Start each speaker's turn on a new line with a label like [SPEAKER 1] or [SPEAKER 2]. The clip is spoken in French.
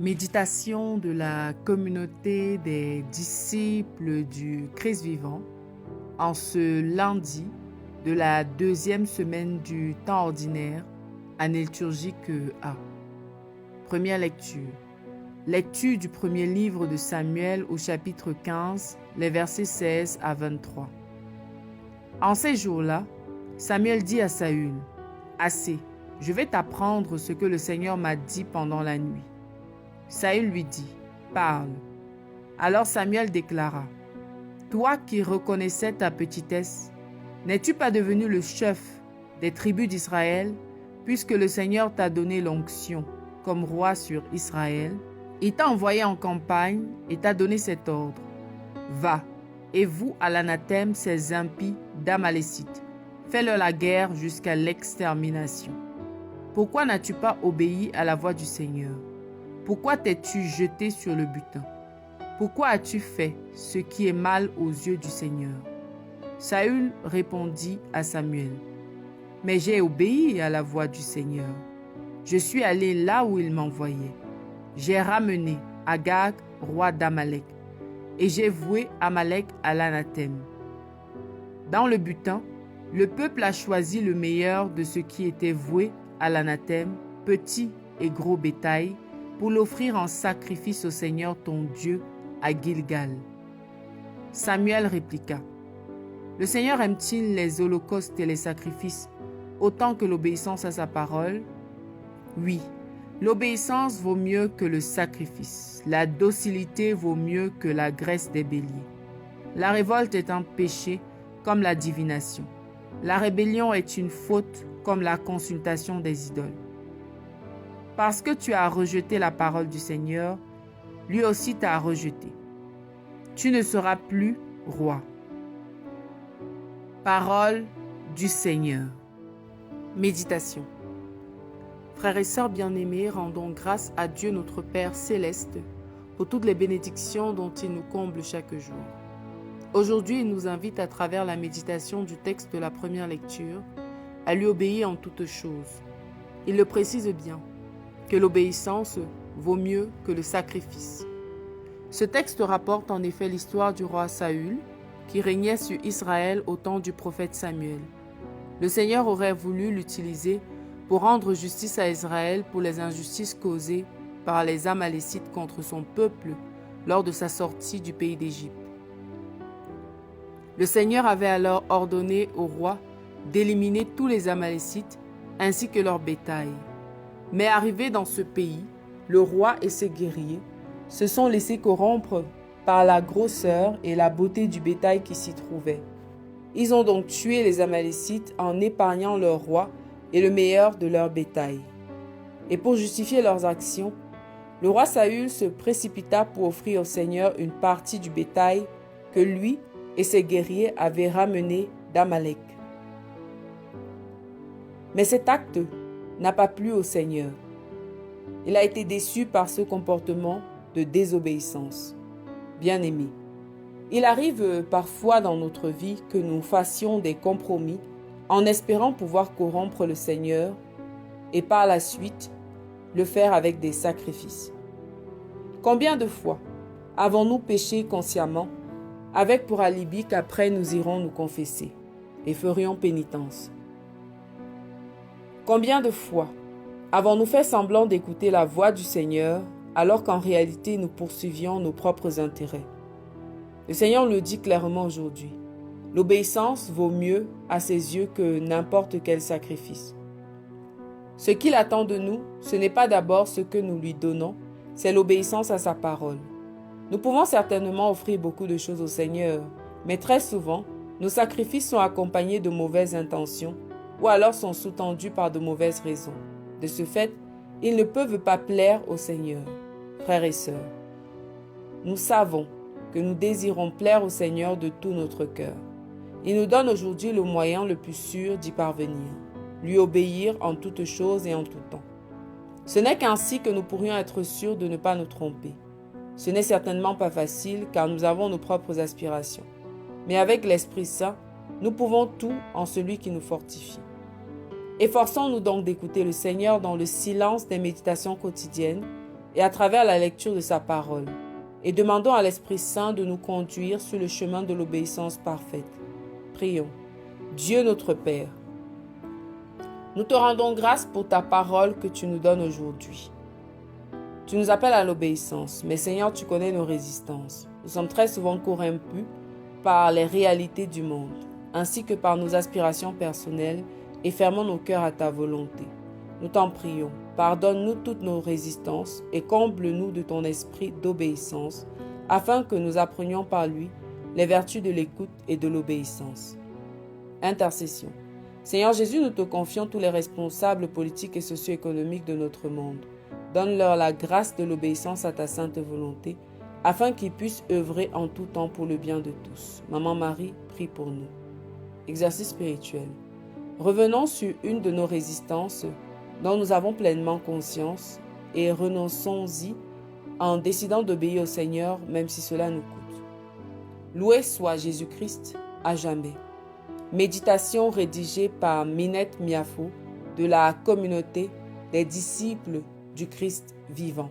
[SPEAKER 1] Méditation de la communauté des disciples du Christ vivant en ce lundi de la deuxième semaine du temps ordinaire, année liturgique A. Première lecture. Lecture du premier livre de Samuel au chapitre 15, les versets 16 à 23. En ces jours-là, Samuel dit à Saül, « Assez, je vais t'apprendre ce que le Seigneur m'a dit pendant la nuit. » Saül lui dit, « Parle. » Alors Samuel déclara, « Toi qui reconnaissais ta petitesse, n'es-tu pas devenu le chef des tribus d'Israël, puisque le Seigneur t'a donné l'onction comme roi sur Israël? Il t'a envoyé en campagne et t'a donné cet ordre. Va, et voue à l'anathème ces impies d'Amalécites. Fais-leur la guerre jusqu'à l'extermination. Pourquoi n'as-tu pas obéi à la voix du Seigneur? Pourquoi t'es-tu jeté sur le butin? Pourquoi as-tu fait ce qui est mal aux yeux du Seigneur? » Saül répondit à Samuel, « Mais j'ai obéi à la voix du Seigneur. Je suis allé là où il m'envoyait. J'ai ramené Agag, roi d'Amalek, et j'ai voué Amalek à l'anathème. Dans le butin, le peuple a choisi le meilleur de ce qui était voué à l'anathème, petit et gros bétail, pour l'offrir en sacrifice au Seigneur ton Dieu à Gilgal. » Samuel répliqua, « Le Seigneur aime-t-il les holocaustes et les sacrifices autant que l'obéissance à sa parole? Oui, l'obéissance vaut mieux que le sacrifice. La docilité vaut mieux que la graisse des béliers. La révolte est un péché comme la divination. La rébellion est une faute comme la consultation des idoles. Parce que tu as rejeté la parole du Seigneur, lui aussi t'a rejeté. Tu ne seras plus roi. » Parole du Seigneur. Méditation. Frères et sœurs bien-aimés, rendons grâce à Dieu notre Père céleste pour toutes les bénédictions dont il nous comble chaque jour. Aujourd'hui, il nous invite à travers la méditation du texte de la première lecture à lui obéir en toutes choses. Il le précise bien, que l'obéissance vaut mieux que le sacrifice. Ce texte rapporte en effet l'histoire du roi Saül, qui régnait sur Israël au temps du prophète Samuel. Le Seigneur aurait voulu l'utiliser pour rendre justice à Israël pour les injustices causées par les Amalécites contre son peuple lors de sa sortie du pays d'Égypte. Le Seigneur avait alors ordonné au roi d'éliminer tous les Amalécites ainsi que leur bétail. Mais arrivés dans ce pays, le roi et ses guerriers se sont laissés corrompre par la grosseur et la beauté du bétail qui s'y trouvait. Ils ont donc tué les Amalécites en épargnant leur roi et le meilleur de leur bétail. Et pour justifier leurs actions, le roi Saül se précipita pour offrir au Seigneur une partie du bétail que lui et ses guerriers avaient ramené d'Amalek. Mais cet acte n'a pas plu au Seigneur. Il a été déçu par ce comportement de désobéissance. Bien-aimé, il arrive parfois dans notre vie que nous fassions des compromis en espérant pouvoir corrompre le Seigneur et par la suite le faire avec des sacrifices. Combien de fois avons-nous péché consciemment avec pour alibi qu'après nous irons nous confesser et ferions pénitence? Combien de fois avons-nous fait semblant d'écouter la voix du Seigneur alors qu'en réalité nous poursuivions nos propres intérêts? Le Seigneur le dit clairement aujourd'hui. L'obéissance vaut mieux à ses yeux que n'importe quel sacrifice. Ce qu'il attend de nous, ce n'est pas d'abord ce que nous lui donnons, c'est l'obéissance à sa parole. Nous pouvons certainement offrir beaucoup de choses au Seigneur, mais très souvent, nos sacrifices sont accompagnés de mauvaises intentions ou alors sont sous-tendus par de mauvaises raisons. De ce fait, ils ne peuvent pas plaire au Seigneur. Frères et sœurs, nous savons que nous désirons plaire au Seigneur de tout notre cœur. Il nous donne aujourd'hui le moyen le plus sûr d'y parvenir, lui obéir en toutes choses et en tout temps. Ce n'est qu'ainsi que nous pourrions être sûrs de ne pas nous tromper. Ce n'est certainement pas facile car nous avons nos propres aspirations. Mais avec l'Esprit Saint, nous pouvons tout en celui qui nous fortifie. Efforçons-nous donc d'écouter le Seigneur dans le silence des méditations quotidiennes et à travers la lecture de sa parole. Et demandons à l'Esprit Saint de nous conduire sur le chemin de l'obéissance parfaite. Prions. Dieu notre Père, nous te rendons grâce pour ta parole que tu nous donnes aujourd'hui. Tu nous appelles à l'obéissance, mais Seigneur, tu connais nos résistances. Nous sommes très souvent corrompus par les réalités du monde, ainsi que par nos aspirations personnelles, et fermons nos cœurs à ta volonté. Nous t'en prions, pardonne-nous toutes nos résistances et comble-nous de ton esprit d'obéissance, afin que nous apprenions par lui les vertus de l'écoute et de l'obéissance. Intercession. Seigneur Jésus, nous te confions tous les responsables politiques et socio-économiques de notre monde. Donne-leur la grâce de l'obéissance à ta sainte volonté, afin qu'ils puissent œuvrer en tout temps pour le bien de tous. Maman Marie, prie pour nous. Exercice spirituel. Revenons sur une de nos résistances dont nous avons pleinement conscience et renonçons-y en décidant d'obéir au Seigneur même si cela nous coûte. Loué soit Jésus-Christ à jamais. Méditation rédigée par Minette Miafo de la communauté des disciples du Christ vivant.